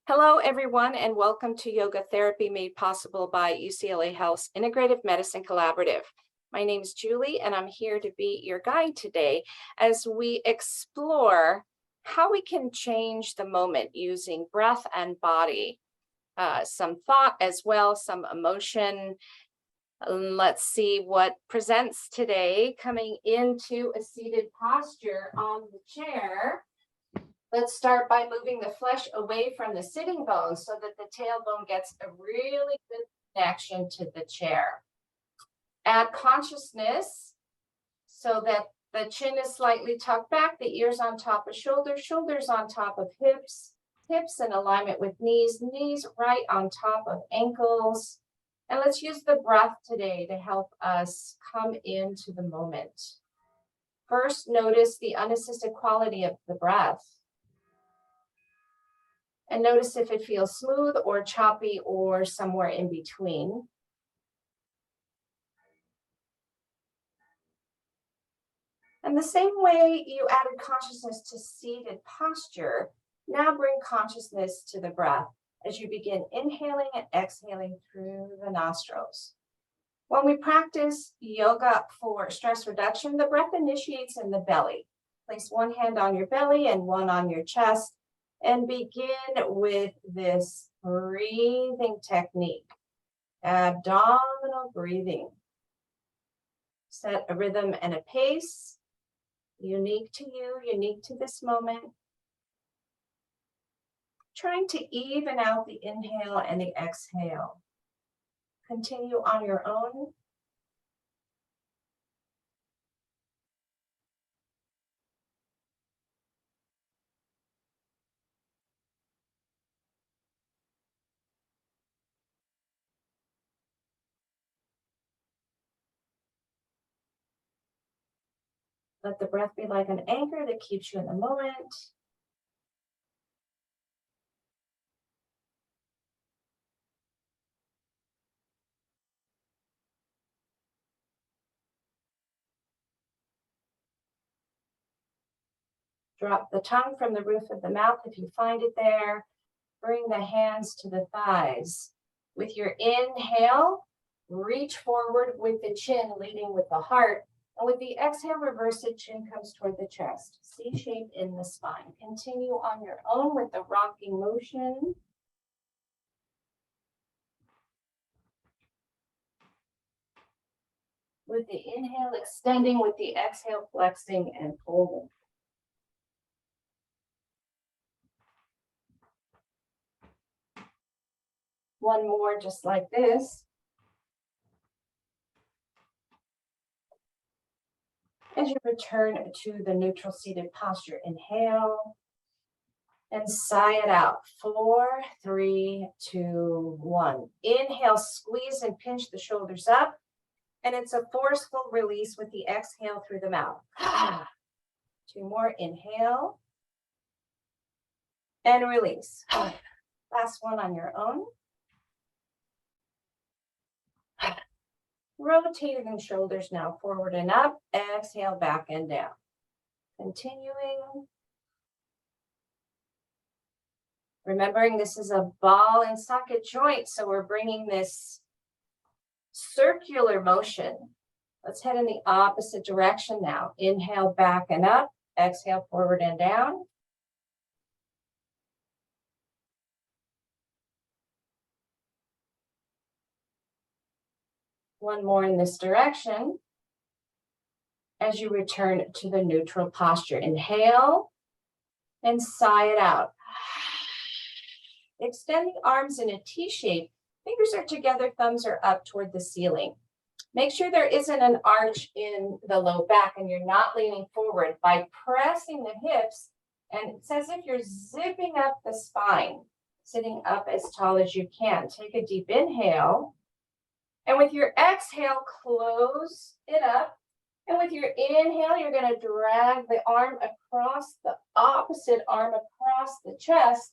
Hello, everyone, and welcome to Yoga Therapy made possible by UCLA Health's Integrative Medicine Collaborative. My name is Julie, and I'm here to be your guide today as we explore how we can change the moment using breath and body. Some thought as well, some emotion. Let's see what presents today. Coming into a seated posture on the chair. Let's start by moving the flesh away from the sitting bones so that the tailbone gets a really good connection to the chair. Add consciousness so that the chin is slightly tucked back, the ears on top of shoulders, shoulders on top of hips, hips in alignment with knees, knees right on top of ankles. And let's use the breath today to help us come into the moment. First, notice the unassisted quality of the breath. And notice if it feels smooth or choppy or somewhere in between. And the same way you added consciousness to seated posture, now bring consciousness to the breath as you begin inhaling and exhaling through the nostrils. When we practice yoga for stress reduction, the breath initiates in the belly. Place one hand on your belly and one on your chest. And begin with this breathing technique, abdominal breathing. Set a rhythm and a pace, unique to you, unique to this moment. Trying to even out the inhale and the exhale. Continue on your own. Let the breath be like an anchor that keeps you in the moment. Drop the tongue from the roof of the mouth if you find it there. Bring the hands to the thighs. With your inhale, reach forward with the chin leading with the heart. And with the exhale, reverse it, chin comes toward the chest. C shape in the spine. Continue on your own with the rocking motion. With the inhale, extending, with the exhale, flexing and folding. One more just like this. As you return to the neutral seated posture, inhale and sigh it out. 4, 3, 2, 1. Inhale, squeeze and pinch the shoulders up. And it's a forceful release with the exhale through the mouth. 2 more, inhale and release. Last one on your own. Rotating shoulders now forward and up. Exhale, back and down. Continuing. Remembering this is a ball and socket joint, so we're bringing this circular motion. Let's head in the opposite direction now. Inhale, back and up. Exhale, forward and down. One more in this direction. As you return to the neutral posture, inhale and sigh it out. Extend the arms in a T shape. Fingers are together, thumbs are up toward the ceiling. Make sure there isn't an arch in the low back and you're not leaning forward by pressing the hips. And it's as if you're zipping up the spine, sitting up as tall as you can. Take a deep inhale. And with your exhale, close it up. And with your inhale, you're going to drag the arm across the opposite arm across the chest.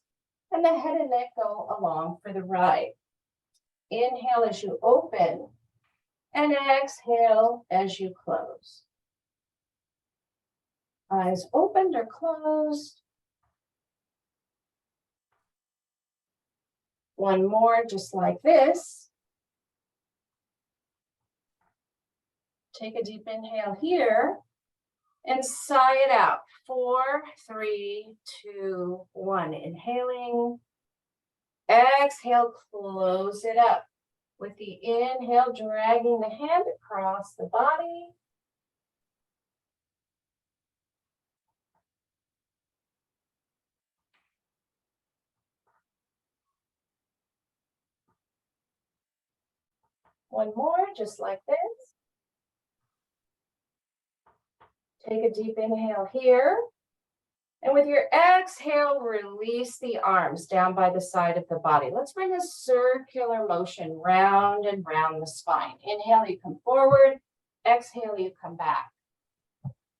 And the head and neck go along for the ride. Inhale as you open. And exhale as you close. Eyes opened or closed. One more, just like this. Take a deep inhale here and sigh it out. 4, 3, 2, 1. Inhaling. Exhale, close it up. With the inhale, dragging the hand across the body. One more, just like this. Take a deep inhale here. And with your exhale, release the arms down by the side of the body. Let's bring a circular motion round and round the spine. Inhale, you come forward. Exhale, you come back.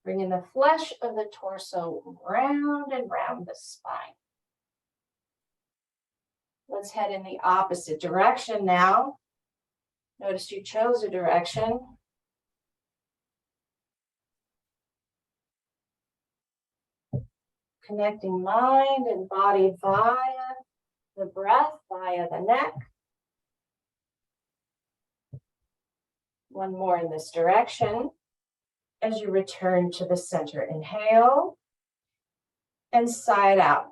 Bringing the flesh of the torso round and round the spine. Let's head in the opposite direction now. Notice you chose a direction. Connecting mind and body via the breath, via the neck. One more in this direction. As you return to the center, inhale and sigh it out.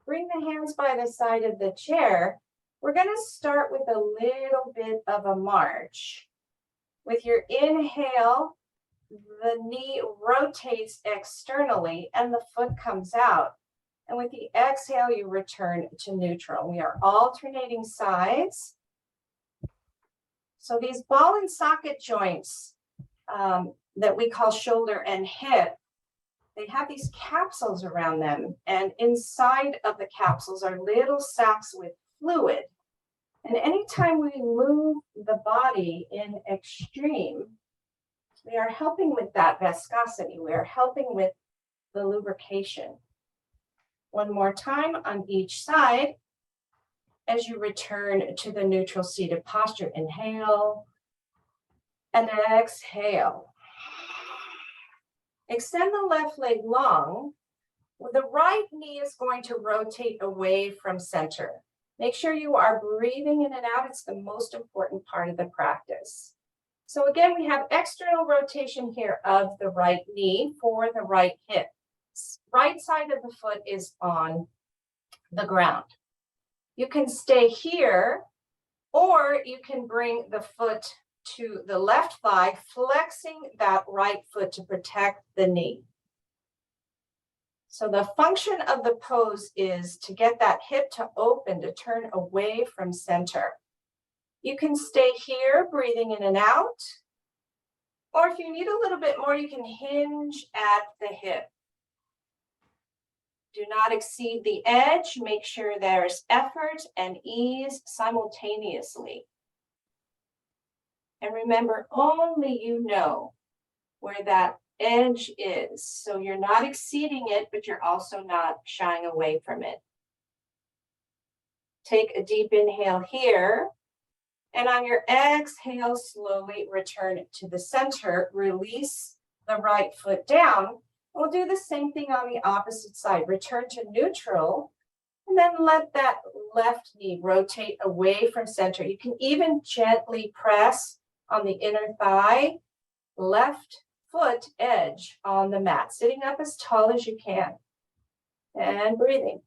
Bring the hands by the side of the chair. We're going to start with a little bit of a march. With your inhale, the knee rotates externally and the foot comes out. And with the exhale, you return to neutral. We are alternating sides. So these ball and socket joints that we call shoulder and hip, they have these capsules around them. And inside of the capsules are little sacs with fluid. And anytime we move the body in extreme, we are helping with that viscosity. We are helping with the lubrication. One more time on each side. As you return to the neutral seated posture, inhale and exhale. Extend the left leg long. The right knee is going to rotate away from center. Make sure you are breathing in and out. It's the most important part of the practice. So again, we have external rotation here of the right knee for the right hip. Right side of the foot is on the ground. You can stay here, or you can bring the foot to the left thigh, flexing that right foot to protect the knee. So the function of the pose is to get that hip to open, to turn away from center. You can stay here, breathing in and out. Or if you need a little bit more, you can hinge at the hip. Do not exceed the edge. Make sure there's effort and ease simultaneously. And remember, only you know where that edge is. So you're not exceeding it, but you're also not shying away from it. Take a deep inhale here. And on your exhale, slowly return to the center. Release the right foot down. We'll do the same thing on the opposite side. Return to neutral, and then let that left knee rotate away from center. You can even gently press on the inner thigh, left foot edge on the mat, sitting up as tall as you can, and breathing.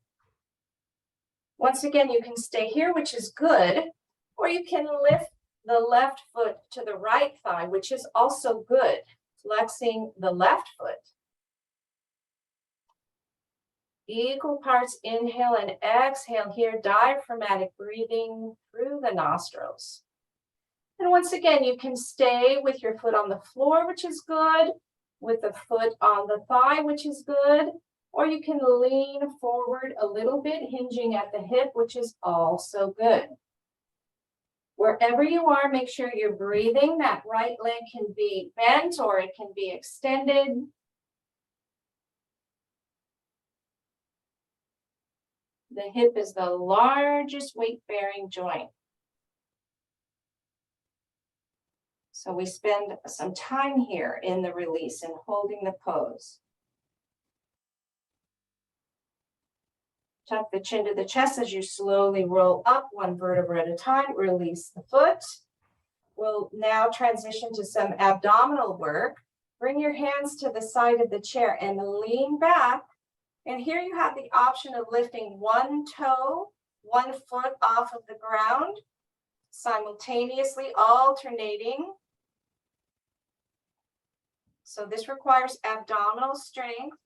Once again, you can stay here, which is good, or you can lift the left foot to the right thigh, which is also good, flexing the left foot. Equal parts inhale and exhale here, diaphragmatic breathing through the nostrils. And once again, you can stay with your foot on the floor, which is good, with the foot on the thigh, which is good, or you can lean forward a little bit, hinging at the hip, which is also good. Wherever you are, make sure you're breathing. That right leg can be bent or it can be extended. The hip is the largest weight-bearing joint. So we spend some time here in the release and holding the pose. Tuck the chin to the chest as you slowly roll up one vertebra at a time. Release the foot. We'll now transition to some abdominal work. Bring your hands to the side of the chair and lean back. And here you have the option of lifting one toe, 1 foot off of the ground, simultaneously alternating. So this requires abdominal strength.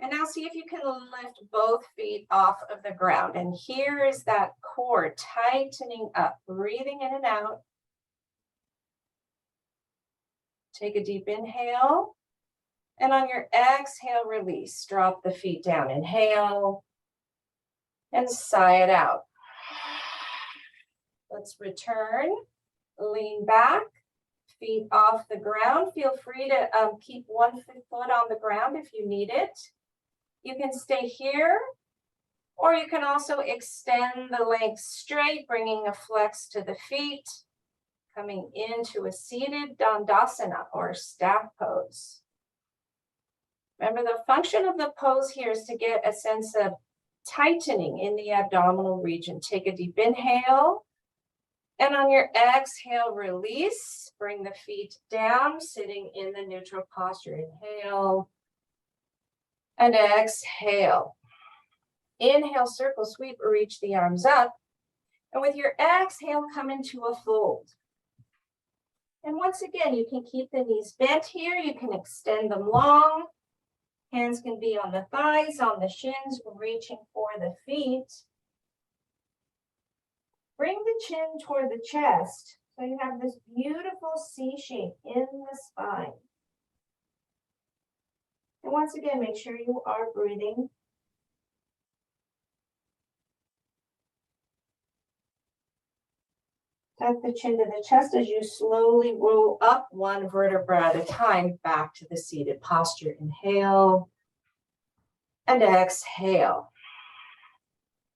And now see if you can lift both feet off of the ground. And here is that core tightening up, breathing in and out. Take a deep inhale. And on your exhale, release. Drop the feet down. Inhale. And sigh it out. Let's return. Lean back. Feet off the ground. Feel free to keep 1 foot on the ground if you need it. You can stay here, or you can also extend the legs straight, bringing a flex to the feet, coming into a seated Dandasana or staff pose. Remember, the function of the pose here is to get a sense of tightening in the abdominal region. Take a deep inhale, and on your exhale, release. Bring the feet down, sitting in the neutral posture. Inhale. And exhale. Inhale, circle sweep, or reach the arms up. And with your exhale, come into a fold. And once again, you can keep the knees bent here. You can extend them long. Hands can be on the thighs, on the shins, reaching for the feet. Bring the chin toward the chest. So you have this beautiful C shape in the spine. And once again, make sure you are breathing. Tuck the chin to the chest as you slowly roll up 1 vertebra at a time back to the seated posture. Inhale and exhale.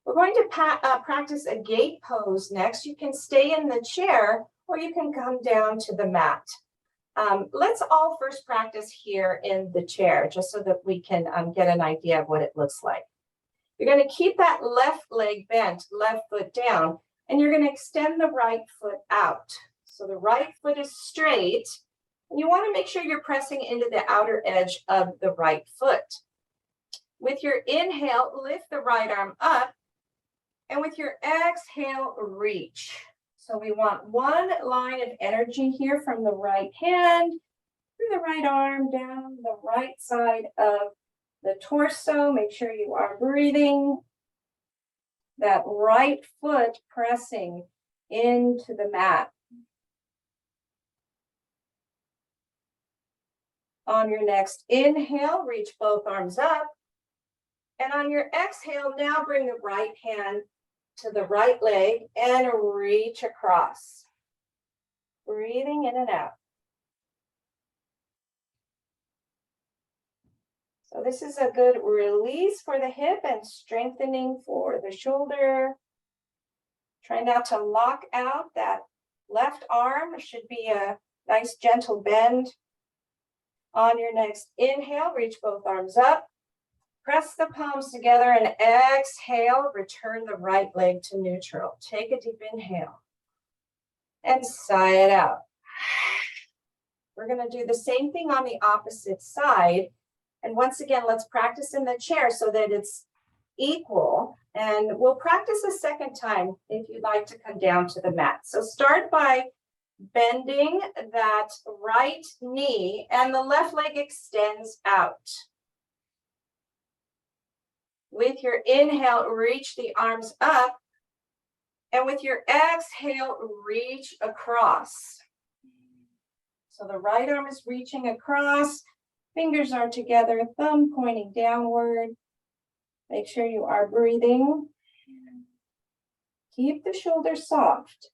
We're going to practice a gate pose next. You can stay in the chair or you can come down to the mat. Let's all first practice here in the chair, just so that we can get an idea of what it looks like. You're going to keep that left leg bent, left foot down, and you're going to extend the right foot out. So the right foot is straight, and you want to make sure you're pressing into the outer edge of the right foot. With your inhale, lift the right arm up, and with your exhale, reach. So we want 1 line of energy here from the right hand through the right arm down the right side of the torso. Make sure you are breathing. That right foot pressing into the mat. On your next inhale, reach both arms up. And on your exhale, now bring the right hand to the right leg and reach across. Breathing in and out. So this is a good release for the hip and strengthening for the shoulder. Try not to lock out that left arm. It should be a nice gentle bend. On your next inhale, reach both arms up. Press the palms together and exhale. Return the right leg to neutral. Take a deep inhale and sigh it out. We're going to do the same thing on the opposite side. And once again, let's practice in the chair so that it's equal. And we'll practice a second time if you'd like to come down to the mat. So start by bending that right knee and the left leg extends out. With your inhale, reach the arms up. And with your exhale, reach across. So the right arm is reaching across. Fingers are together, thumb pointing downward. Make sure you are breathing. Keep the shoulders soft.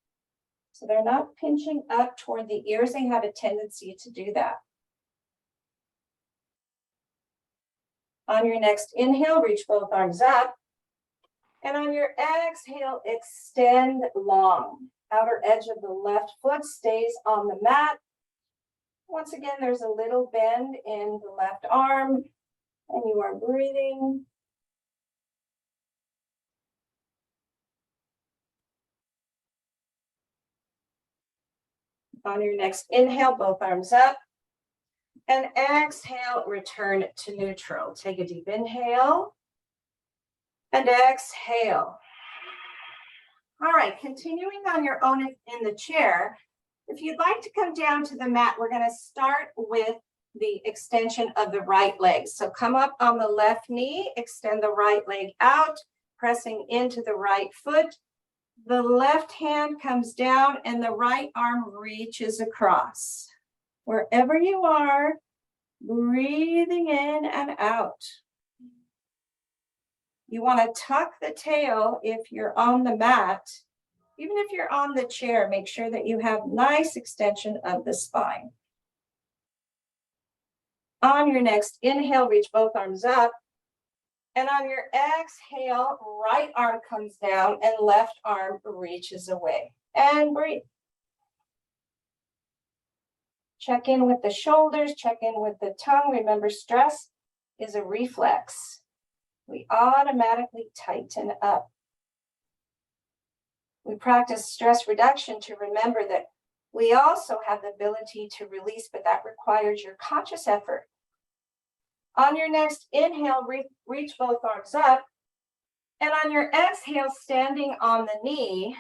So they're not pinching up toward the ears. They have a tendency to do that. On your next inhale, reach both arms up. And on your exhale, extend long. Outer edge of the left foot stays on the mat. Once again, there's a little bend in the left arm, and you are breathing. On your next inhale, both arms up. And exhale, return to neutral. Take a deep inhale. And exhale. All right, continuing on your own in the chair. If you'd like to come down to the mat, we're going to start with the extension of the right leg. So come up on the left knee, extend the right leg out, pressing into the right foot. The left hand comes down and the right arm reaches across. Wherever you are, breathing in and out. You want to tuck the tail if you're on the mat. Even if you're on the chair, make sure that you have nice extension of the spine. On your next inhale, reach both arms up. And on your exhale, right arm comes down and left arm reaches away. And breathe. Check in with the shoulders, check in with the tongue. Remember, stress is a reflex. We automatically tighten up. We practice stress reduction to remember that we also have the ability to release, but that requires your conscious effort. On your next inhale, reach both arms up. And on your exhale, standing on the knee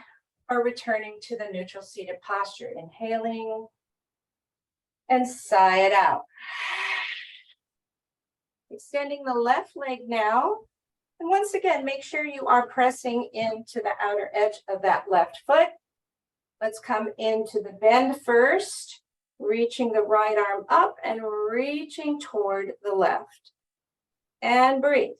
or returning to the neutral seated posture. Inhaling and sigh it out. Extending the left leg now. And once again, make sure you are pressing into the outer edge of that left foot. Let's come into the bend first, reaching the right arm up and reaching toward the left. And breathe.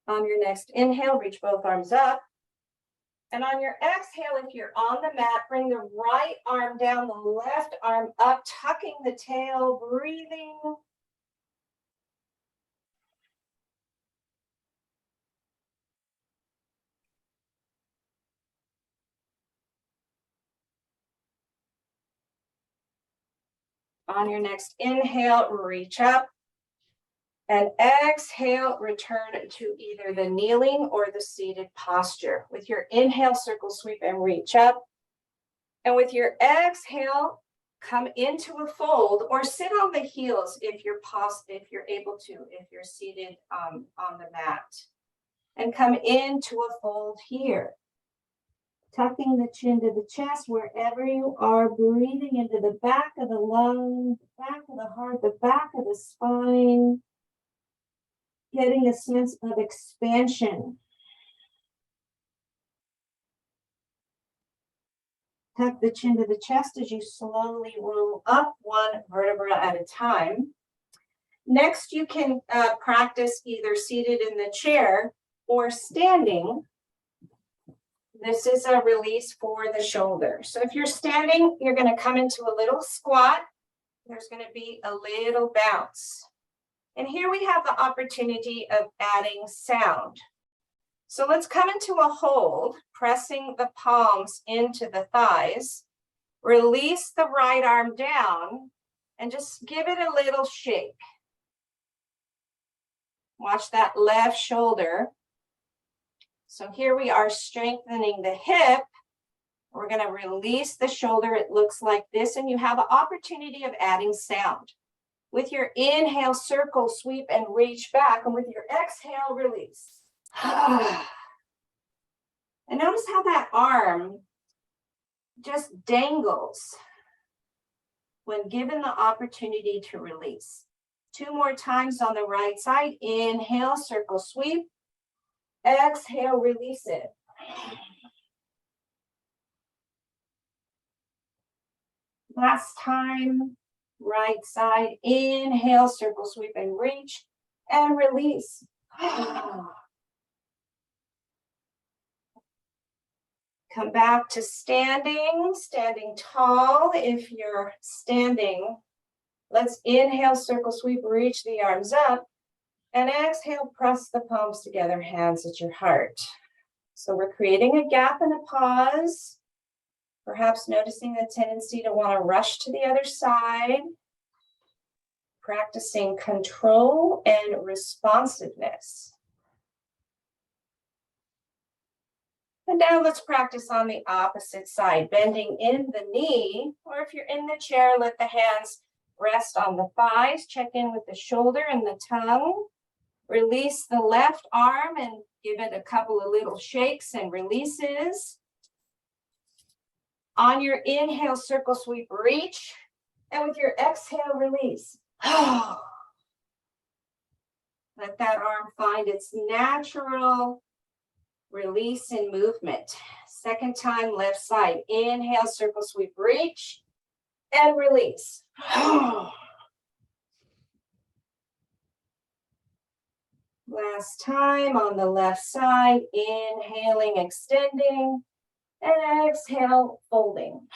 On your next inhale, reach both arms up. And on your exhale, if you're on the mat, bring the right arm down, the left arm up, tucking the tail, breathing. On your next inhale, reach up. And exhale, return to either the kneeling or the seated posture. With your inhale, circle, sweep, and reach up. And with your exhale, come into a fold or sit on the heels if you're able to, if you're seated on the mat. And come into a fold here. Tucking the chin to the chest wherever you are, breathing into the back of the lungs, back of the heart, the back of the spine. Getting a sense of expansion. Tuck the chin to the chest as you slowly roll up one vertebra at a time. Next, you can practice either seated in the chair or standing. This is a release for the shoulder. So if you're standing, you're going to come into a little squat. There's going to be a little bounce. And here we have the opportunity of adding sound. So let's come into a hold, pressing the palms into the thighs. Release the right arm down and just give it a little shake. Watch that left shoulder. So here we are strengthening the hip. We're going to release the shoulder. It looks like this, and you have an opportunity of adding sound. With your inhale, circle, sweep, and reach back. And with your exhale, release. And notice how that arm just dangles when given the opportunity to release. 2 more times on the right side. Inhale, circle, sweep. Exhale, release it. Last time. Right side, inhale, circle, sweep, and reach, and release. Come back to standing tall if you're standing. Let's inhale, circle, sweep, reach the arms up, and exhale, press the palms together, hands at your heart. So we're creating a gap and a pause. Perhaps noticing the tendency to want to rush to the other side. practicing control and responsiveness. And now let's practice on the opposite side, bending in the knee, or if you're in the chair, let the hands rest on the thighs, check in with the shoulder and the tongue. Release the left arm and give it a couple of little shakes and releases. On your inhale, circle sweep, reach, and with your exhale, release. Let that arm find its natural release and movement. Second time, left side. Inhale, circle sweep, reach, and release. Last time on the left side, inhaling, extending, and exhale, folding.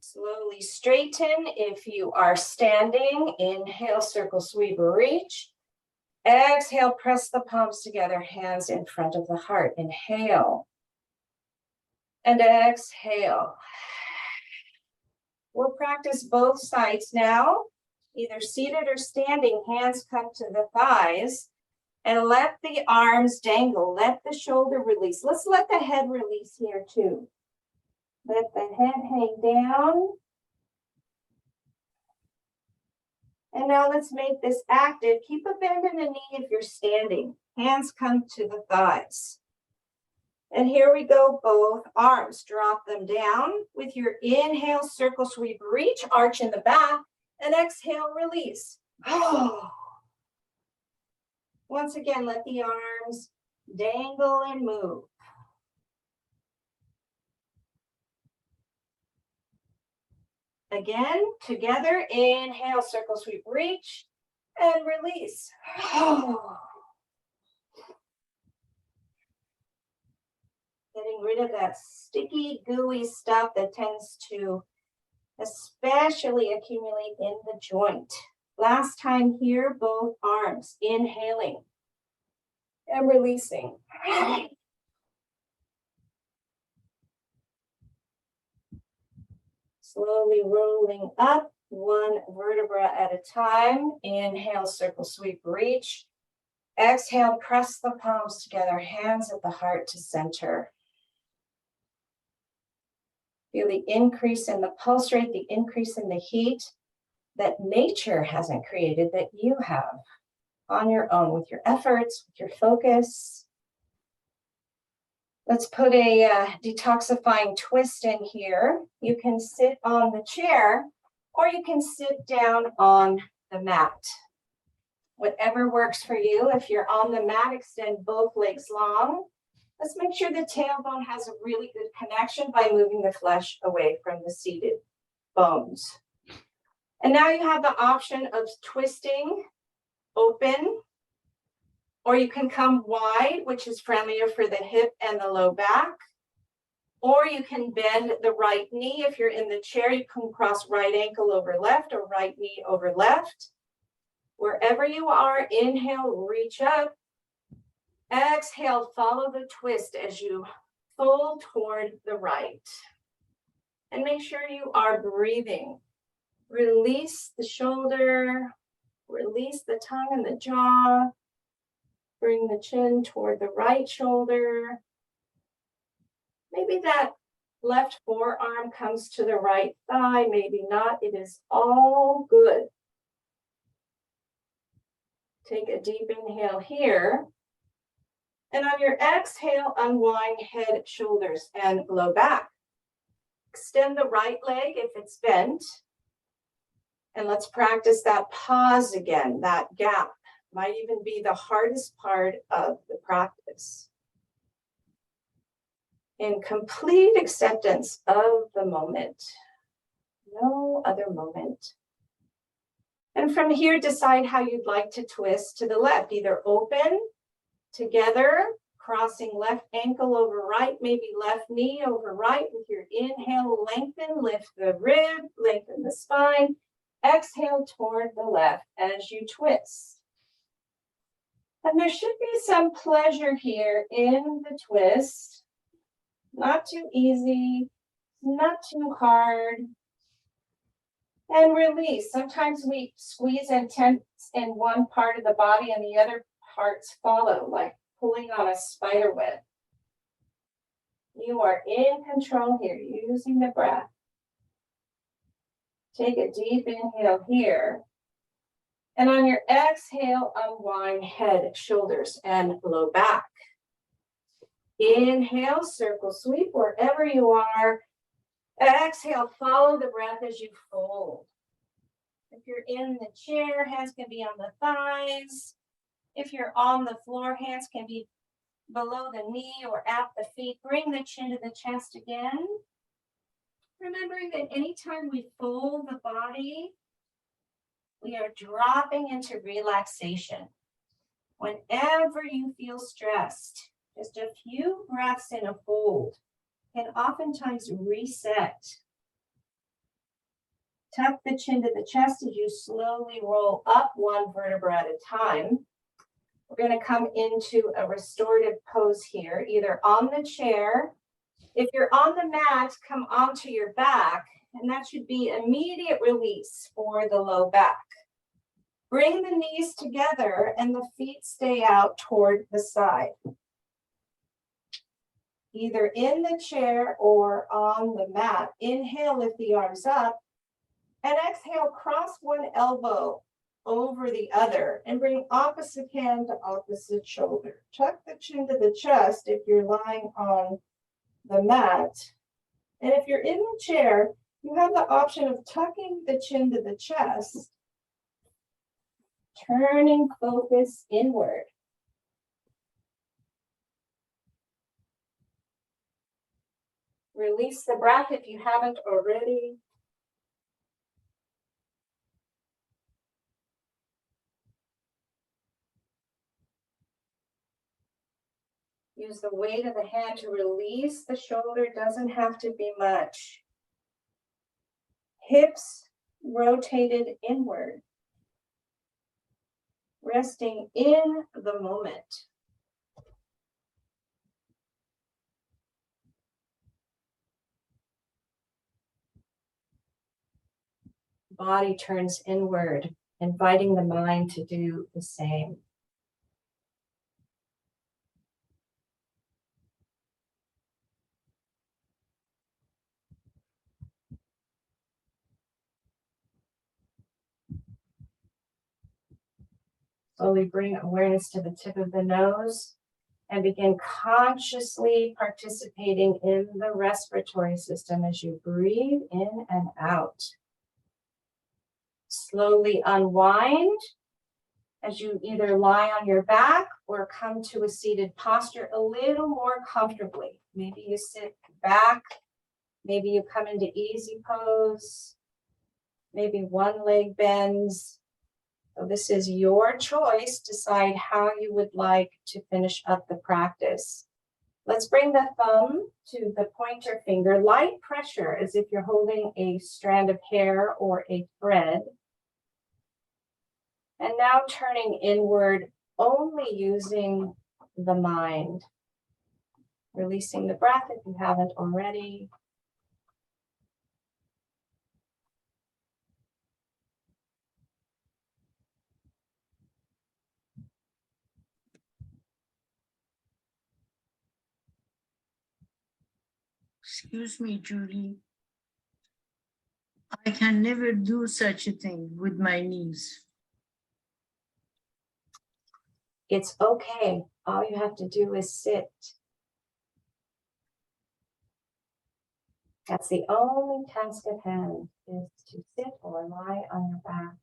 Slowly straighten if you are standing. Inhale, circle sweep, reach. Exhale, press the palms together, hands in front of the heart. Inhale. And exhale. We'll practice both sides now, either seated or standing. Hands come to the thighs. And let the arms dangle. Let the shoulder release. Let's let the head release here too. Let the head hang down. And now let's make this active. Keep a bend in the knee if you're standing. Hands come to the thighs. And here we go, both arms. Drop them down. With your inhale, circle sweep, reach, arch in the back, and exhale, release. Once again, let the arms dangle and move. Again, together, inhale, circle sweep, reach, and release. Getting rid of that sticky, gooey stuff that tends to especially accumulate in the joint. Last time here, both arms, inhaling and releasing. Slowly rolling up, one vertebra at a time. Inhale, circle sweep, reach. Exhale, press the palms together, hands at the heart to center. Feel the increase in the pulse rate, the increase in the heat that nature hasn't created, that you have on your own with your efforts, with your focus. Let's put a detoxifying twist in here. You can sit on the chair or you can sit down on the mat. Whatever works for you. If you're on the mat, extend both legs long. Let's make sure the tailbone has a really good connection by moving the flesh away from the seated bones. And now you have the option of twisting open, or you can come wide, which is friendlier for the hip and the low back. Or you can bend the right knee. If you're in the chair, you can cross right ankle over left or right knee over left. Wherever you are, inhale, reach up. Exhale, follow the twist as you fold toward the right. And make sure you are breathing. Release the shoulder, release the tongue and the jaw. Bring the chin toward the right shoulder. Maybe that left forearm comes to the right thigh, maybe not. It is all good. Take a deep inhale here. And on your exhale, unwind head, shoulders, and low back. Extend the right leg if it's bent. And let's practice that pause again, that gap. Might even be the hardest part of the practice. In complete acceptance of the moment. No other moment. And from here, decide how you'd like to twist to the left, either open, together, crossing left ankle over right, maybe left knee over right. With your inhale, lengthen, lift the rib, lengthen the spine. Exhale toward the left as you twist. And there should be some pleasure here in the twist. Not too easy, not too hard. And release. Sometimes we squeeze and tense in one part of the body and the other parts follow, like pulling on a spider web. You are in control here, using the breath. Take a deep inhale here. And on your exhale, unwind head, shoulders, and low back. Inhale, circle sweep wherever you are. Exhale, follow the breath as you fold. If you're in the chair, hands can be on the thighs. If you're on the floor, hands can be below the knee or at the feet. Bring the chin to the chest again. Remembering that anytime we fold the body, we are dropping into relaxation. Whenever you feel stressed, just a few breaths in a fold can oftentimes reset. Tuck the chin to the chest as you slowly roll up one vertebra at a time. We're going to come into a restorative pose here, either on the chair. If you're on the mat, come onto your back, and that should be immediate release for the low back. Bring the knees together and the feet stay out toward the side. Either in the chair or on the mat. Inhale, lift the arms up, and exhale, cross one elbow over the other and bring opposite hand to opposite shoulder. Tuck the chin to the chest if you're lying on the mat. And if you're in the chair, you have the option of tucking the chin to the chest, turning focus inward. Release the breath if you haven't already. Use the weight of the hand to release the shoulder. It doesn't have to be much. Hips rotated inward. Resting in the moment. Body turns inward, inviting the mind to do the same. Slowly bring awareness to the tip of the nose and begin consciously participating in the respiratory system as you breathe in and out. Slowly unwind as you either lie on your back or come to a seated posture a little more comfortably. Maybe you sit back, maybe you come into easy pose, maybe one leg bends. So this is your choice. Decide how you would like to finish up the practice. Let's bring the thumb to the pointer finger, light pressure as if you're holding a strand of hair or a thread. And now turning inward, only using the mind. Releasing the breath if you haven't already. Excuse me, Julie. I can never do such a thing with my knees. It's okay. All you have to do is sit. That's the only task at hand, is to sit or lie on your back.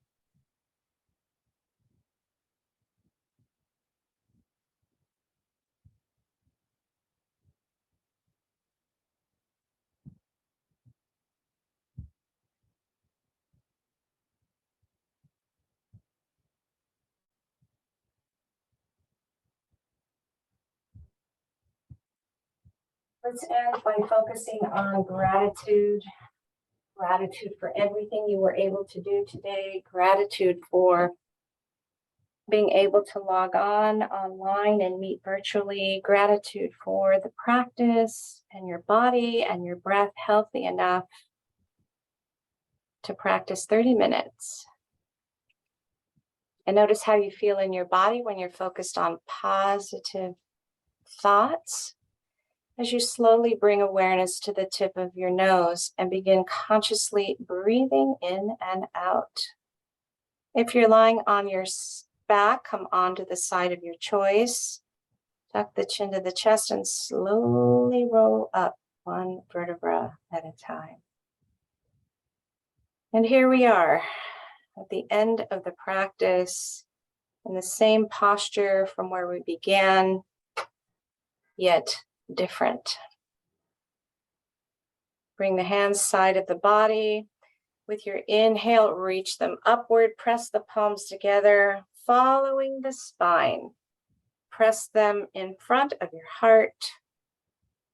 Let's end by focusing on gratitude. Gratitude for everything you were able to do today. Gratitude for being able to log on online and meet virtually. Gratitude for the practice and your body and your breath healthy enough to practice 30 minutes. And notice how you feel in your body when you're focused on positive thoughts. As you slowly bring awareness to the tip of your nose and begin consciously breathing in and out. If you're lying on your back, come onto the side of your choice. Tuck the chin to the chest and slowly roll up one vertebra at a time. And here we are at the end of the practice in the same posture from where we began, yet different. Bring the hands side of the body. With your inhale, reach them upward, press the palms together, following the spine. Press them in front of your heart.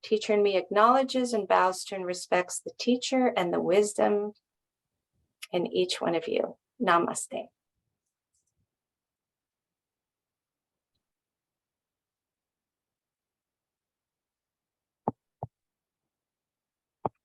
Teacher in me acknowledges and bows to and respects the teacher and the wisdom in each one of you. Namaste.